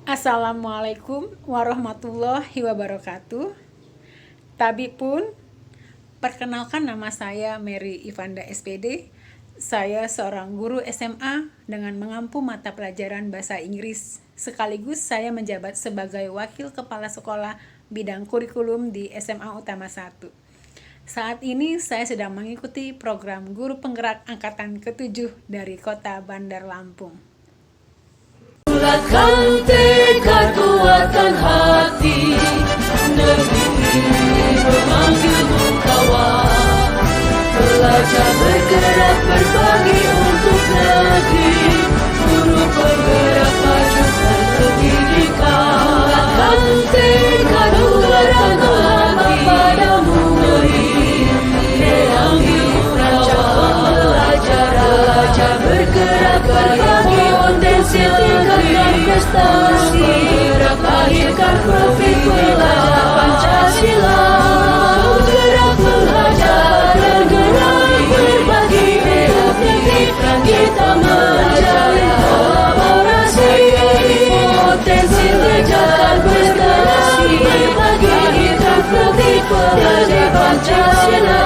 Assalamualaikum warahmatullahi wabarakatuh. Tabi pun, perkenalkan nama saya Mary Ivanda SPD. Saya seorang guru SMA dengan mengampu mata pelajaran bahasa Inggris. Sekaligus saya menjabat sebagai wakil kepala sekolah bidang kurikulum di SMA Utama 1. Saat ini saya sedang mengikuti program guru penggerak angkatan ke-7 dari Kota Bandar Lampung. Bulatkan tekad, kuatkan hati, negeri memanggilmu kawan. Belajar bergerak berbagi untuk negeri, guru penggerak majukan pendidikan. Bulatkan tekad, kuatkan hati padamu negeri, memanggilmu kawan. Belajar bergerak berbagi potensi tingkatkan prestasi, lahirkan profil belajar Pancasila. Bergerak belajar, bergerak berbagi, pendidikan kita menjalin kolaborasi. Potensi tingkatkan prestasi, lahirkan profil belajar Pancasila.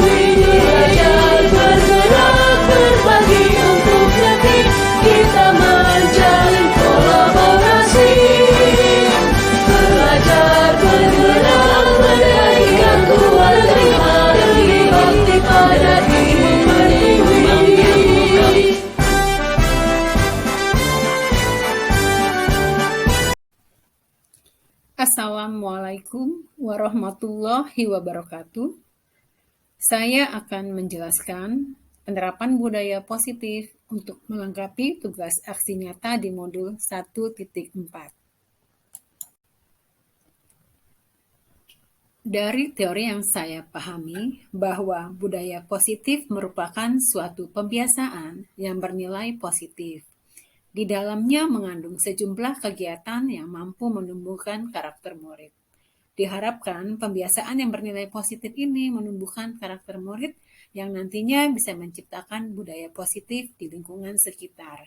Belajar bergerak berbagi untuk negeri, kita menjalin kolaborasi. Belajar bergerak berbagi, kuat terima demi bakti pada diri. Assalamualaikum warahmatullahi wabarakatuh. Saya akan menjelaskan penerapan budaya positif untuk melengkapi tugas aksi nyata di modul 1.4. Dari teori yang saya pahami, bahwa budaya positif merupakan suatu pembiasaan yang bernilai positif. Di dalamnya mengandung sejumlah kegiatan yang mampu menumbuhkan karakter murid. Diharapkan pembiasaan yang bernilai positif ini menumbuhkan karakter murid yang nantinya bisa menciptakan budaya positif di lingkungan sekitar.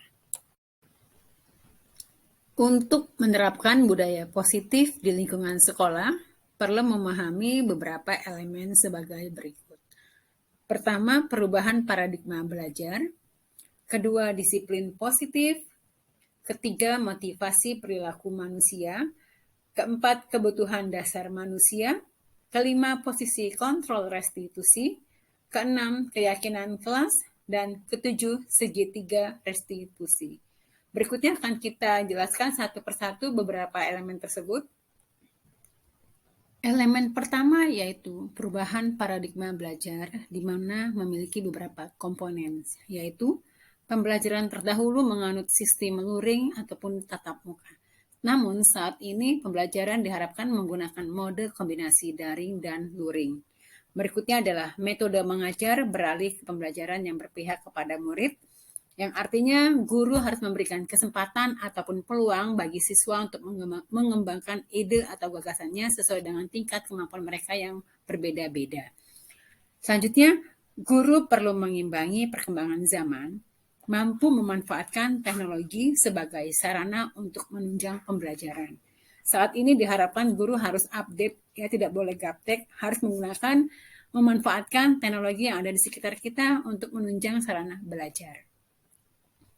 Untuk menerapkan budaya positif di lingkungan sekolah, perlu memahami beberapa elemen sebagai berikut. Pertama, perubahan paradigma belajar. Kedua, disiplin positif. Ketiga, motivasi perilaku manusia. Keempat, kebutuhan dasar manusia. Kelima, posisi kontrol restitusi. Keenam, keyakinan kelas. Dan ketujuh, segitiga restitusi. Berikutnya akan kita jelaskan satu persatu beberapa elemen tersebut. Elemen pertama yaitu perubahan paradigma belajar, di mana memiliki beberapa komponen, yaitu pembelajaran terdahulu menganut sistem luring ataupun tatap muka. Namun saat ini pembelajaran diharapkan menggunakan mode kombinasi daring dan luring. Berikutnya adalah metode mengajar beralih ke pembelajaran yang berpihak kepada murid, yang artinya guru harus memberikan kesempatan ataupun peluang bagi siswa untuk mengembangkan ide atau gagasannya sesuai dengan tingkat kemampuan mereka yang berbeda-beda. Selanjutnya, guru perlu mengimbangi perkembangan zaman, mampu memanfaatkan teknologi sebagai sarana untuk menunjang pembelajaran. Saat ini diharapkan guru harus update, ya tidak boleh gaptek, harus memanfaatkan teknologi yang ada di sekitar kita untuk menunjang sarana belajar.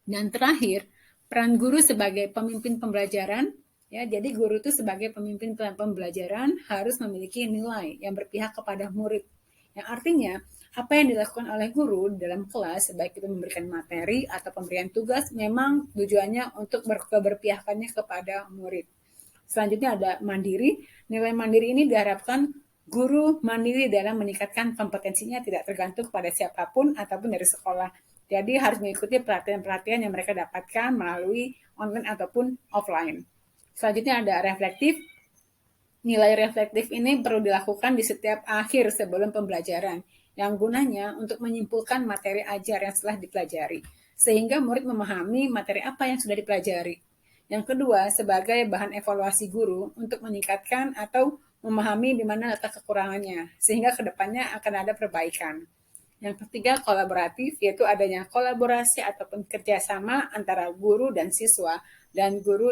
Dan terakhir, peran guru sebagai pemimpin pembelajaran, ya, jadi guru itu sebagai pemimpin pembelajaran harus memiliki nilai yang berpihak kepada murid. Yang artinya, apa yang dilakukan oleh guru dalam kelas, baik itu memberikan materi atau pemberian tugas, memang tujuannya untuk keberpihakannya kepada murid. Selanjutnya ada mandiri. Nilai mandiri ini diharapkan guru mandiri dalam meningkatkan kompetensinya tidak tergantung pada siapapun ataupun dari sekolah. Jadi harus mengikuti pelatihan-pelatihan yang mereka dapatkan melalui online ataupun offline. Selanjutnya ada reflektif. Nilai reflektif ini perlu dilakukan di setiap akhir sebelum pembelajaran, yang gunanya untuk menyimpulkan materi ajar yang telah dipelajari, sehingga murid memahami materi apa yang sudah dipelajari. Yang kedua, sebagai bahan evaluasi guru untuk meningkatkan atau memahami di mana letak kekurangannya, sehingga kedepannya akan ada perbaikan. Yang ketiga, kolaboratif, yaitu adanya kolaborasi ataupun kerjasama antara guru dan siswa dan guru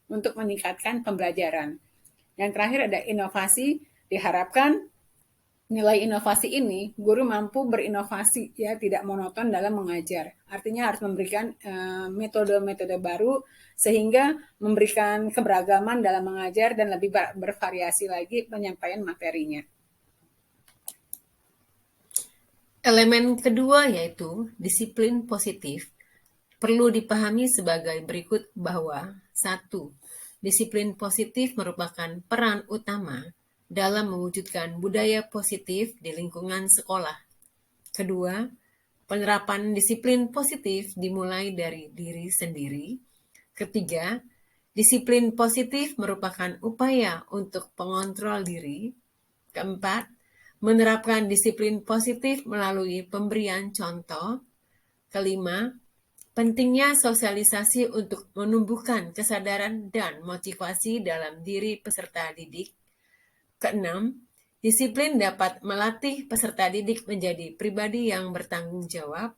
untuk meningkatkan pembelajaran. Yang terakhir ada inovasi, diharapkan nilai inovasi ini guru mampu berinovasi ya, tidak monoton dalam mengajar. Artinya harus memberikan metode-metode baru sehingga memberikan keberagaman dalam mengajar dan lebih bervariasi lagi penyampaian materinya. Elemen kedua yaitu disiplin positif perlu dipahami sebagai berikut bahwa 1. Disiplin positif merupakan peran utama dalam mewujudkan budaya positif di lingkungan sekolah. Kedua, penerapan disiplin positif dimulai dari diri sendiri. Ketiga, disiplin positif merupakan upaya untuk pengontrol diri. Keempat, menerapkan disiplin positif melalui pemberian contoh. Kelima, pentingnya sosialisasi untuk menumbuhkan kesadaran dan motivasi dalam diri peserta didik. Keenam, disiplin dapat melatih peserta didik menjadi pribadi yang bertanggung jawab.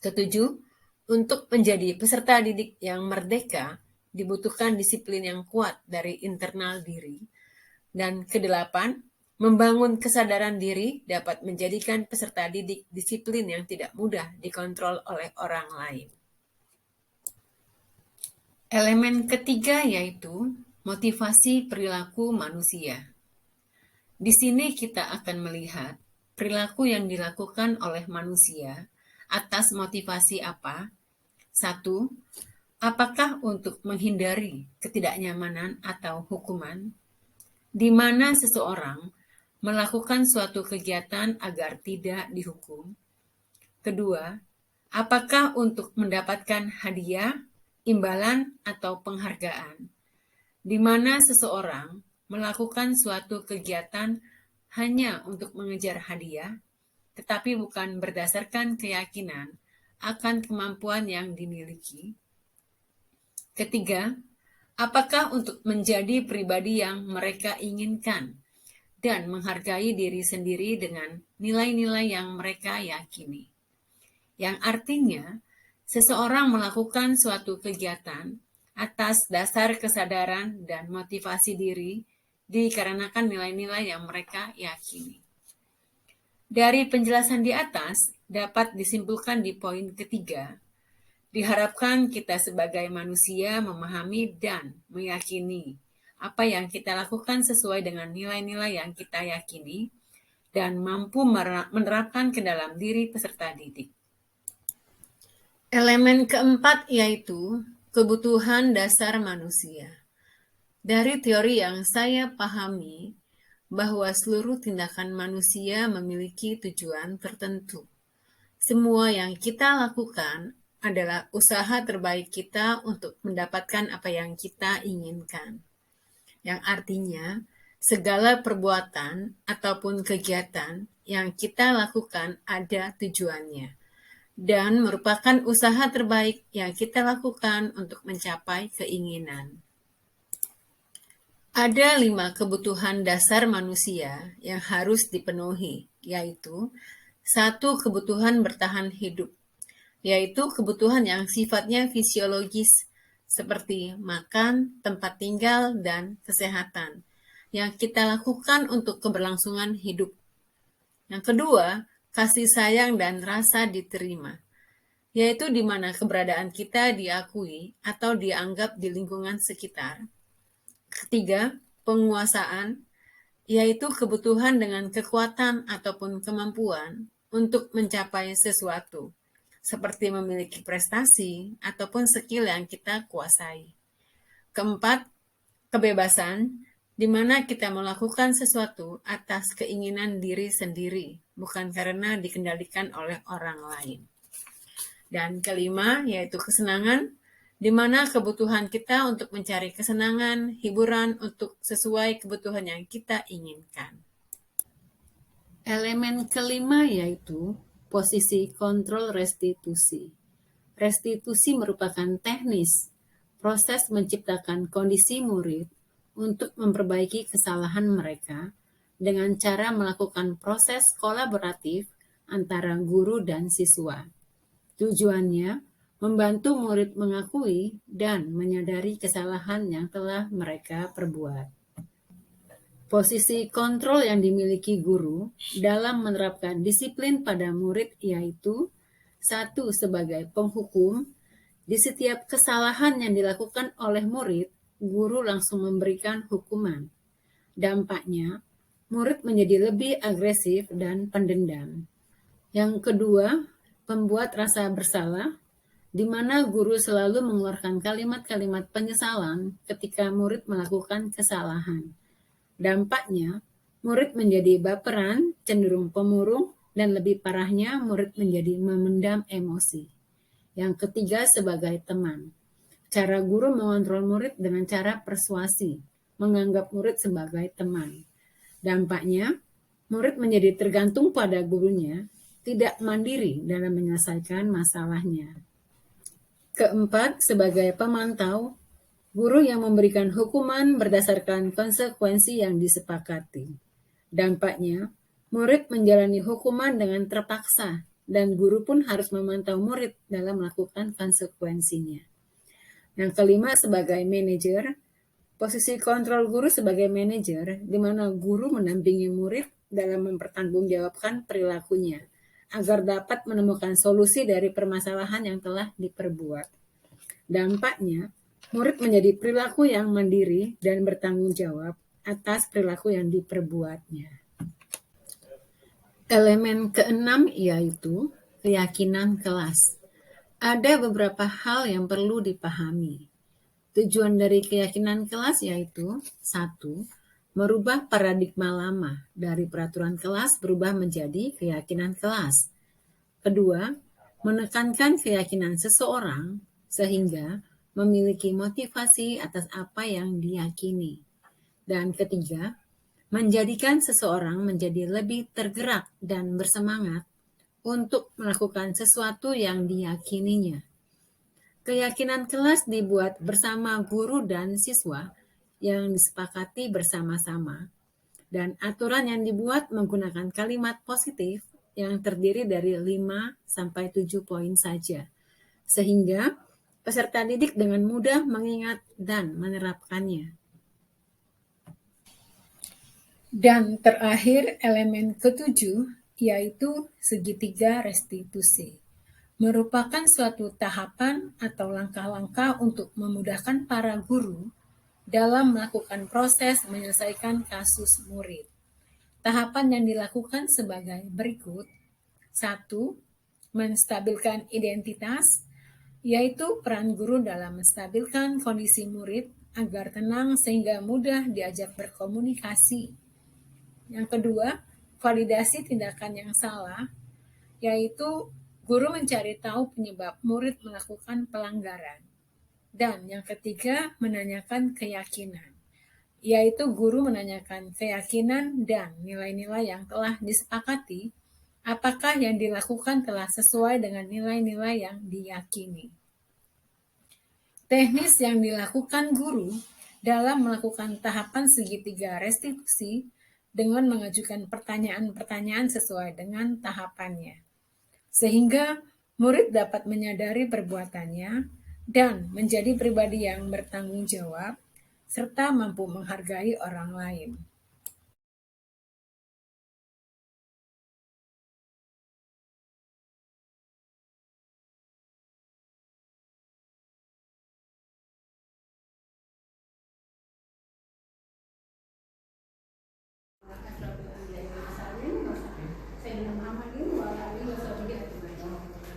Ketujuh, untuk menjadi peserta didik yang merdeka, dibutuhkan disiplin yang kuat dari internal diri. Dan kedelapan, membangun kesadaran diri dapat menjadikan peserta didik disiplin yang tidak mudah dikontrol oleh orang lain. Elemen ketiga yaitu motivasi perilaku manusia. Di sini kita akan melihat perilaku yang dilakukan oleh manusia atas motivasi apa? 1. Apakah untuk menghindari ketidaknyamanan atau hukuman? Di mana seseorang melakukan suatu kegiatan agar tidak dihukum. Kedua, apakah untuk mendapatkan hadiah, imbalan, atau penghargaan? Di mana seseorang melakukan suatu kegiatan hanya untuk mengejar hadiah, tetapi bukan berdasarkan keyakinan akan kemampuan yang dimiliki. Ketiga, apakah untuk menjadi pribadi yang mereka inginkan dan menghargai diri sendiri dengan nilai-nilai yang mereka yakini. Yang artinya, seseorang melakukan suatu kegiatan atas dasar kesadaran dan motivasi diri dikarenakan nilai-nilai yang mereka yakini. Dari penjelasan di atas, dapat disimpulkan di poin ketiga, diharapkan kita sebagai manusia memahami dan meyakini apa yang kita lakukan sesuai dengan nilai-nilai yang kita yakini dan mampu menerapkan ke dalam diri peserta didik. Elemen keempat yaitu kebutuhan dasar manusia. Dari teori yang saya pahami, bahwa seluruh tindakan manusia memiliki tujuan tertentu. Semua yang kita lakukan adalah usaha terbaik kita untuk mendapatkan apa yang kita inginkan. Yang artinya, segala perbuatan ataupun kegiatan yang kita lakukan ada tujuannya dan merupakan usaha terbaik yang kita lakukan untuk mencapai keinginan. Ada 5 kebutuhan dasar manusia yang harus dipenuhi, yaitu 1. Kebutuhan bertahan hidup, yaitu kebutuhan yang sifatnya fisiologis, seperti makan, tempat tinggal, dan kesehatan, yang kita lakukan untuk keberlangsungan hidup. Yang kedua, kasih sayang dan rasa diterima, yaitu di mana keberadaan kita diakui atau dianggap di lingkungan sekitar. Ketiga, penguasaan, yaitu kebutuhan dengan kekuatan ataupun kemampuan untuk mencapai sesuatu, seperti memiliki prestasi ataupun skill yang kita kuasai. Keempat, kebebasan, di mana kita melakukan sesuatu atas keinginan diri sendiri, bukan karena dikendalikan oleh orang lain. Dan kelima, yaitu kesenangan, di mana kebutuhan kita untuk mencari kesenangan, hiburan untuk sesuai kebutuhan yang kita inginkan. Elemen kelima yaitu posisi kontrol restitusi. Restitusi merupakan teknis, proses menciptakan kondisi murid untuk memperbaiki kesalahan mereka dengan cara melakukan proses kolaboratif antara guru dan siswa. Tujuannya membantu murid mengakui dan menyadari kesalahan yang telah mereka perbuat. Posisi kontrol yang dimiliki guru dalam menerapkan disiplin pada murid yaitu: 1. Sebagai penghukum, di setiap kesalahan yang dilakukan oleh murid, guru langsung memberikan hukuman. Dampaknya, murid menjadi lebih agresif dan pendendam. Yang kedua, pembuat rasa bersalah, di mana guru selalu mengeluarkan kalimat-kalimat penyesalan ketika murid melakukan kesalahan. Dampaknya, murid menjadi baperan, cenderung pemurung, dan lebih parahnya murid menjadi memendam emosi. Yang ketiga, sebagai teman. Cara guru mengontrol murid dengan cara persuasi, menganggap murid sebagai teman. Dampaknya, murid menjadi tergantung pada gurunya, tidak mandiri dalam menyelesaikan masalahnya. Keempat, sebagai pemantau, guru yang memberikan hukuman berdasarkan konsekuensi yang disepakati. Dampaknya, murid menjalani hukuman dengan terpaksa, dan guru pun harus memantau murid dalam melakukan konsekuensinya. Yang kelima, sebagai manajer, posisi kontrol guru sebagai manajer, di mana guru mendampingi murid dalam mempertanggungjawabkan perilakunya, agar dapat menemukan solusi dari permasalahan yang telah diperbuat. Dampaknya, murid menjadi perilaku yang mandiri dan bertanggung jawab atas perilaku yang diperbuatnya. Elemen keenam yaitu keyakinan kelas. Ada beberapa hal yang perlu dipahami. Tujuan dari keyakinan kelas yaitu: 1. Merubah paradigma lama dari peraturan kelas berubah menjadi keyakinan kelas. Kedua, menekankan keyakinan seseorang sehingga memiliki motivasi atas apa yang diyakini. Dan ketiga, menjadikan seseorang menjadi lebih tergerak dan bersemangat untuk melakukan sesuatu yang diyakininya. Keyakinan kelas dibuat bersama guru dan siswa yang disepakati bersama-sama, dan aturan yang dibuat menggunakan kalimat positif yang terdiri dari 5-7 poin saja, sehingga peserta didik dengan mudah mengingat dan menerapkannya. Dan terakhir, elemen ketujuh, yaitu segitiga restitusi. Merupakan suatu tahapan atau langkah-langkah untuk memudahkan para guru dalam melakukan proses menyelesaikan kasus murid. Tahapan yang dilakukan sebagai berikut. 1. Menstabilkan identitas, yaitu peran guru dalam menstabilkan kondisi murid agar tenang sehingga mudah diajak berkomunikasi. Yang kedua, validasi tindakan yang salah, yaitu guru mencari tahu penyebab murid melakukan pelanggaran. Dan yang ketiga, menanyakan keyakinan, yaitu guru menanyakan keyakinan dan nilai-nilai yang telah disepakati, apakah yang dilakukan telah sesuai dengan nilai-nilai yang diyakini. Teknis yang dilakukan guru dalam melakukan tahapan segitiga restitusi dengan mengajukan pertanyaan-pertanyaan sesuai dengan tahapannya, sehingga murid dapat menyadari perbuatannya dan menjadi pribadi yang bertanggung jawab, serta mampu menghargai orang lain.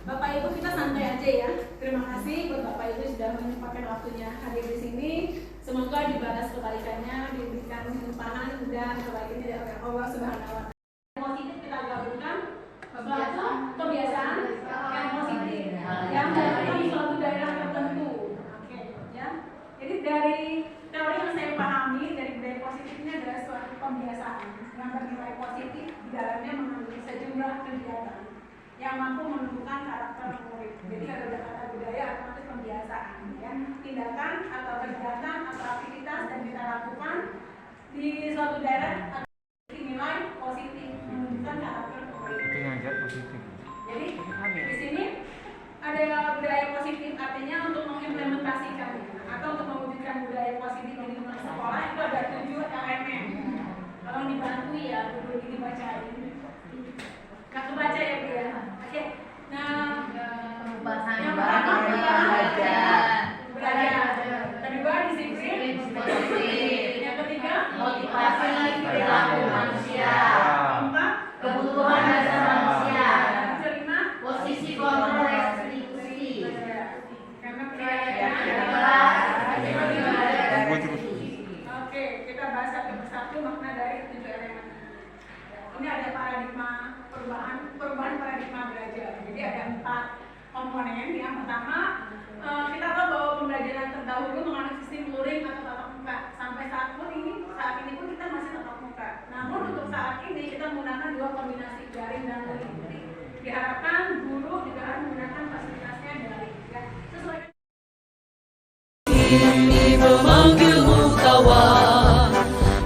Bapak Ibu, kita santai aja ya. Terima kasih buat Bapak Ibu sudah menyempatkan waktunya hadir di sini. Semoga dibalas kebaikannya, diberikan limpahan dan kebaikan dari Allah Subhanahu wa Ta'ala. Positif kita gabungkan suatu kebiasaan yang positif yang dilakukan di suatu daerah tertentu. Oke, ya. Jadi dari teori yang saya pahami dari budaya positif ini adalah suatu kebiasaan yang bernilai positif di dalamnya mengandung sejumlah kegiatan yang mampu menentukan karakter murid. Jadi kalau ada kata budaya otomatis kebiasaan, ya, tindakan atau kegiatan atau aktivitas yang kita lakukan di suatu daerah atau sini di teman sekolah itu ada 7 elemen. Tolong dibantu ya, dulu ini bacain. Gak kebaca ya Bu ya? Oke. Nah, yang pertama belajar. Kedua disiplin. Yang ketiga Motivasi perilaku manusia. keempat Kebutuhan dasar manusia. yang kelima Posisi kontrol restriksi. karena penilaian Oke, kita bahas satu persatu makna dari 7 elemen. Ini ada paradigma perubahan paradigma belajar. Jadi ada 4 komponen. Yang pertama, kita tahu bahwa pembelajaran terdahulu menganut sistem luring atau tatap muka. Sampai saat ini pun kita masih tatap muka. Namun untuk saat ini kita menggunakan 2 kombinasi daring dan luring. Jadi diharapkan guru juga harus menggunakan fasilitasnya daring. Ya, sesuai Ini memanggilmu kawan,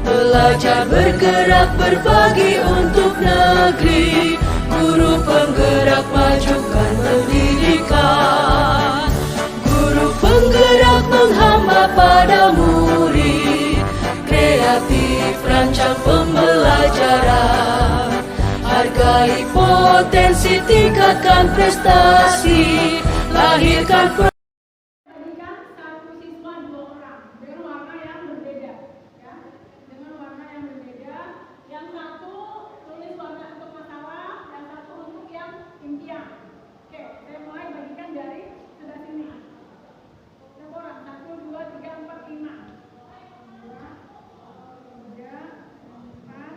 belajar bergerak berbagi untuk negeri, guru penggerak majukan pendidikan, guru penggerak menghamba pada murid, kreatif rancang pembelajaran, hargai potensi tingkatkan prestasi, lahirkan Jadikan satu siswa 2 orang dengan warna yang berbeda, ya, dengan warna yang berbeda. Yang satu tulis warna untuk masalah, yang satu untuk yang impian. Oke, saya mulai bagikan dari sebelah sini. Berapa orang? 1, 2, 3, 4, 5. 2, 3, 4,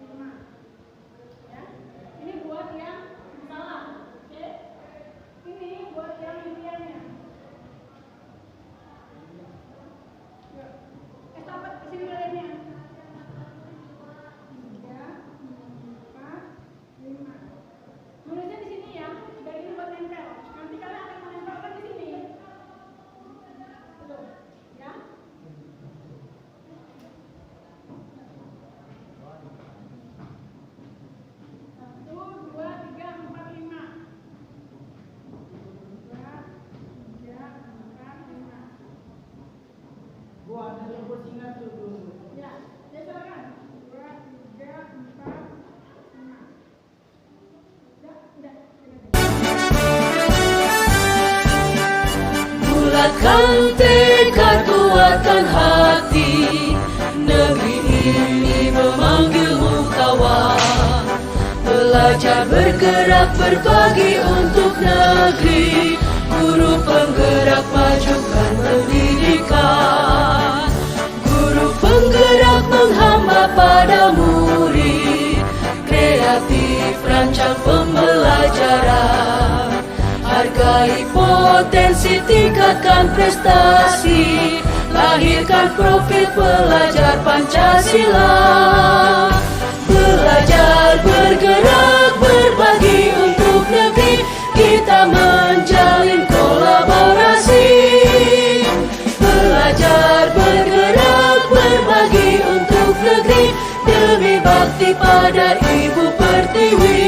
5. Ya, ini buat yang masalah. Oke, ini buat yang impiannya. Estafet ke sini lainnya. 3, 4, 5. Nulisnya di sini ya. Dari ini buat nempel. Nanti kalian akan menempelkan di sini. Tuh, ya. 1, 2, 3, 4, 5. 2, 3, 4, 5. Gua ada yang bersinar tuh dulu. Ya, ya silakan. 2, 3, 4, 5. Udah. Bulatkan tekad, kuatkan hati, negeri ini memanggilmu kawan, belajar bergerak berbagi untuk negeri, guru penggerak majukan pendidikan, guru penggerak menghamba pada murid, kreatif rancang pembelajaran, hargai potensi tingkatkan prestasi, lahirkan profil pelajar Pancasila, belajar bergerak berbagi untuk negeri, kita menjalin kolaborasi, belajar bergerak berbagi untuk negeri, demi bakti pada Ibu Pertiwi.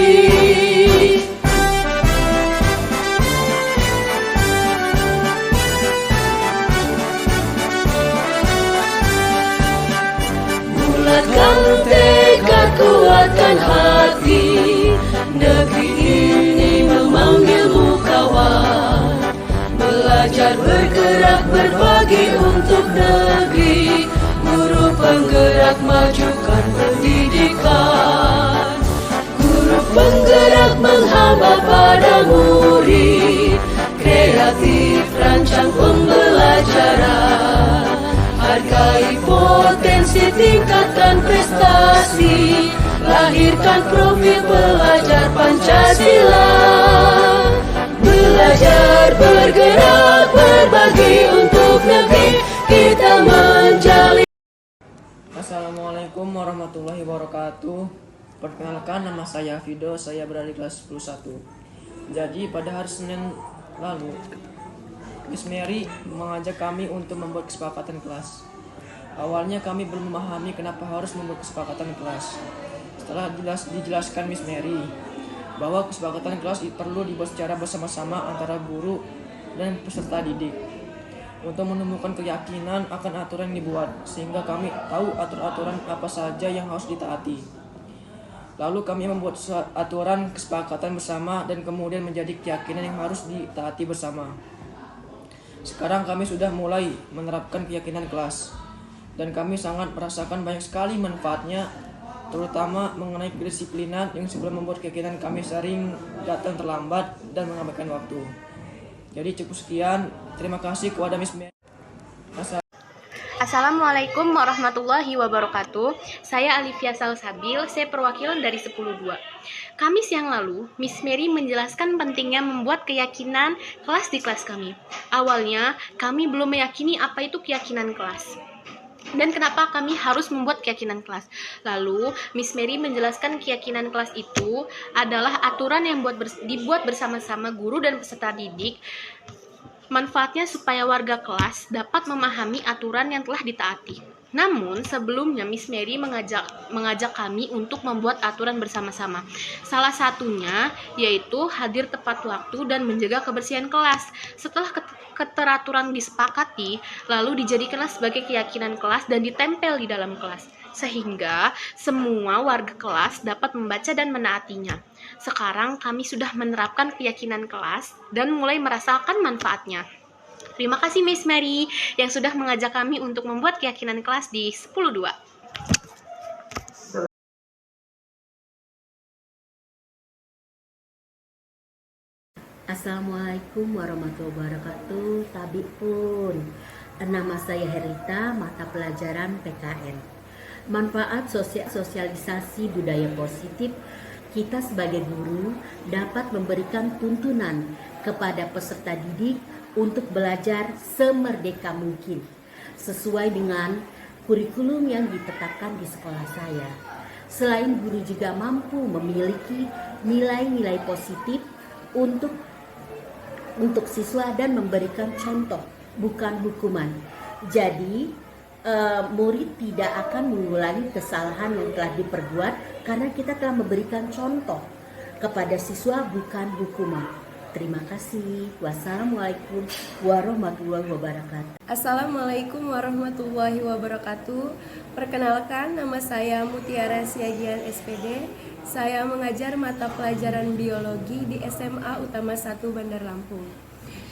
Bulatkan tekad, kuatkan hati, negeri ini memanggilmu kawan, belajar bergerak berbagi untuk negeri, guru penggerak majukan pendidikan, guru penggerak menghamba pada murid, kreatif rancang pembelajaran, hargai potensi tingkatkan prestasi, lahirkan profil pelajar Pancasila, belajar bergerak berbagi untuk negeri, kita menjalin. Assalamualaikum warahmatullahi wabarakatuh. Perkenalkan, nama saya Fido, saya berada di kelas 11. Jadi pada hari Senin lalu, Miss Mary mengajak kami untuk membuat kesepakatan kelas. Awalnya kami belum memahami kenapa harus membuat kesepakatan kelas. Setelah dijelaskan Miss Mary bahwa kesepakatan kelas perlu dibuat secara bersama-sama antara guru dan peserta didik. untuk menemukan keyakinan akan aturan yang dibuat, sehingga kami tahu aturan apa saja yang harus ditaati. Lalu kami membuat aturan kesepakatan bersama dan kemudian menjadi keyakinan yang harus ditaati bersama. Sekarang kami sudah mulai menerapkan keyakinan kelas, dan kami sangat merasakan banyak sekali manfaatnya, terutama mengenai kedisiplinan yang sebelum membuat keyakinan kami sering datang terlambat dan mengabaikan waktu. Jadi cukup sekian, terima kasih kepada Miss Mary. Assalamualaikum warahmatullahi wabarakatuh. Saya Alifia Salsabil, saya perwakilan dari 10.2. Kamis yang lalu, Miss Mary menjelaskan pentingnya membuat keyakinan kelas di kelas kami. Awalnya, kami belum meyakini apa itu keyakinan kelas dan kenapa kami harus membuat keyakinan kelas. Lalu, Miss Mary menjelaskan keyakinan kelas itu adalah aturan yang dibuat bersama-sama guru dan peserta didik. Manfaatnya supaya warga kelas dapat memahami aturan yang telah ditaati. Namun, sebelumnya Miss Mary mengajak kami untuk membuat aturan bersama-sama. Salah satunya yaitu hadir tepat waktu dan menjaga kebersihan kelas. Setelah keteraturan disepakati, lalu dijadikanlah sebagai keyakinan kelas dan ditempel di dalam kelas, sehingga semua warga kelas dapat membaca dan menaatinya. Sekarang kami sudah menerapkan keyakinan kelas dan mulai merasakan manfaatnya. Terima kasih Miss Mary yang sudah mengajak kami untuk membuat keyakinan kelas di 10.2. Assalamualaikum warahmatullahi wabarakatuh. Tabik pun. Nama saya Herita, mata pelajaran PKN. Manfaat sosialisasi budaya positif. Kita sebagai guru dapat memberikan tuntunan kepada peserta didik untuk belajar semerdeka mungkin sesuai dengan kurikulum yang ditetapkan di sekolah saya. Selain guru juga mampu memiliki nilai-nilai positif untuk siswa dan memberikan contoh, bukan hukuman. Jadi, murid tidak akan mengulangi kesalahan yang telah diperbuat karena kita telah memberikan contoh kepada siswa, bukan hukuman. Terima kasih. Wassalamualaikum warahmatullahi wabarakatuh. Assalamualaikum warahmatullahi wabarakatuh. Perkenalkan, nama saya Mutiara Siagian SPD. Saya mengajar mata pelajaran biologi di SMA Utama 1 Bandar Lampung.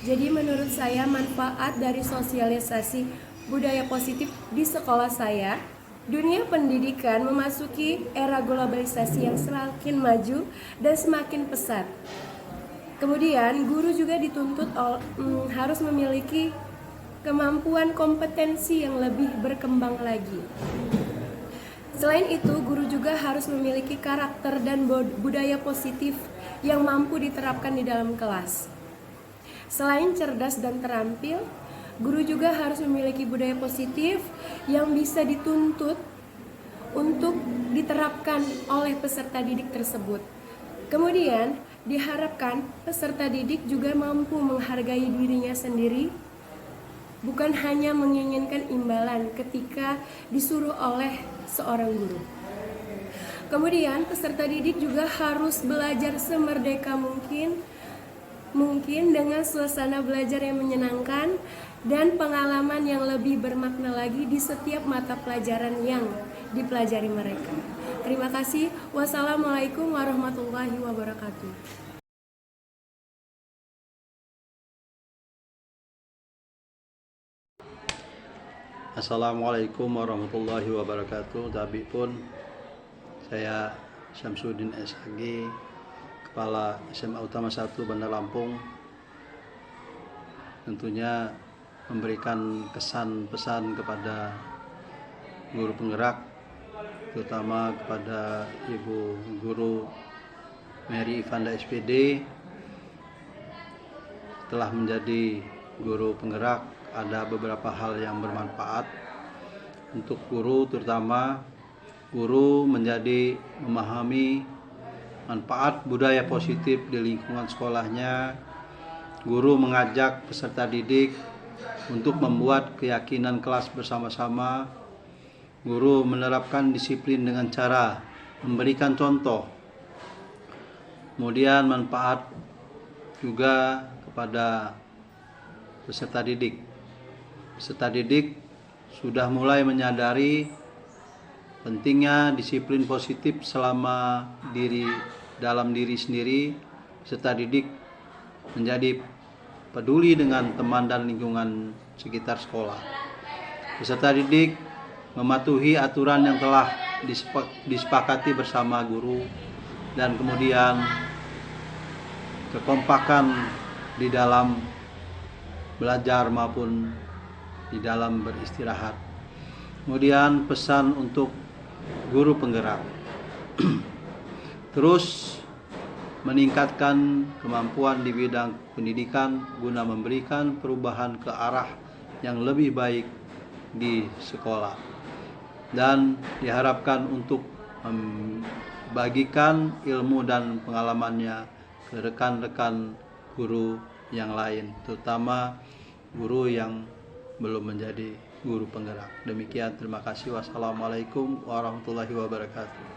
Jadi menurut saya manfaat dari sosialisasi budaya positif di sekolah saya, dunia pendidikan memasuki era globalisasi yang semakin maju dan semakin pesat. Kemudian guru juga dituntut harus memiliki kemampuan kompetensi yang lebih berkembang lagi. Selain itu, guru juga harus memiliki karakter dan budaya positif yang mampu diterapkan di dalam kelas. Selain cerdas dan terampil, guru juga harus memiliki budaya positif yang bisa dituntut untuk diterapkan oleh peserta didik tersebut. Kemudian, diharapkan peserta didik juga mampu menghargai dirinya sendiri, bukan hanya menginginkan imbalan ketika disuruh oleh seorang guru. Kemudian, peserta didik juga harus belajar semerdeka mungkin dengan suasana belajar yang menyenangkan dan pengalaman yang lebih bermakna lagi di setiap mata pelajaran yang dipelajari mereka. Terima kasih. Wassalamualaikum warahmatullahi wabarakatuh. Assalamualaikum warahmatullahi wabarakatuh. Tapi pun saya Syamsuddin SAG, Kepala SMA Utama 1 Bandar Lampung, tentunya memberikan kesan-pesan kepada guru penggerak, terutama kepada Ibu Guru Mary Ivanda SPD. Telah menjadi guru penggerak, ada beberapa hal yang bermanfaat untuk guru, terutama guru menjadi memahami manfaat budaya positif di lingkungan sekolahnya. Guru mengajak peserta didik untuk membuat keyakinan kelas bersama-sama. Guru menerapkan disiplin dengan cara memberikan contoh. Kemudian manfaat juga kepada peserta didik, peserta didik sudah mulai menyadari pentingnya disiplin positif selama dalam diri sendiri. Peserta didik menjadi peduli dengan teman dan lingkungan sekitar sekolah. Peserta didik mematuhi aturan yang telah disepakati bersama guru, dan kemudian kekompakan di dalam belajar maupun di dalam beristirahat. Kemudian pesan untuk guru penggerak, terus meningkatkan kemampuan di bidang pendidikan guna memberikan perubahan ke arah yang lebih baik di sekolah, dan diharapkan untuk membagikan ilmu dan pengalamannya ke rekan-rekan guru yang lain, terutama guru yang belum menjadi guru penggerak. Demikian, terima kasih. Wassalamualaikum warahmatullahi wabarakatuh.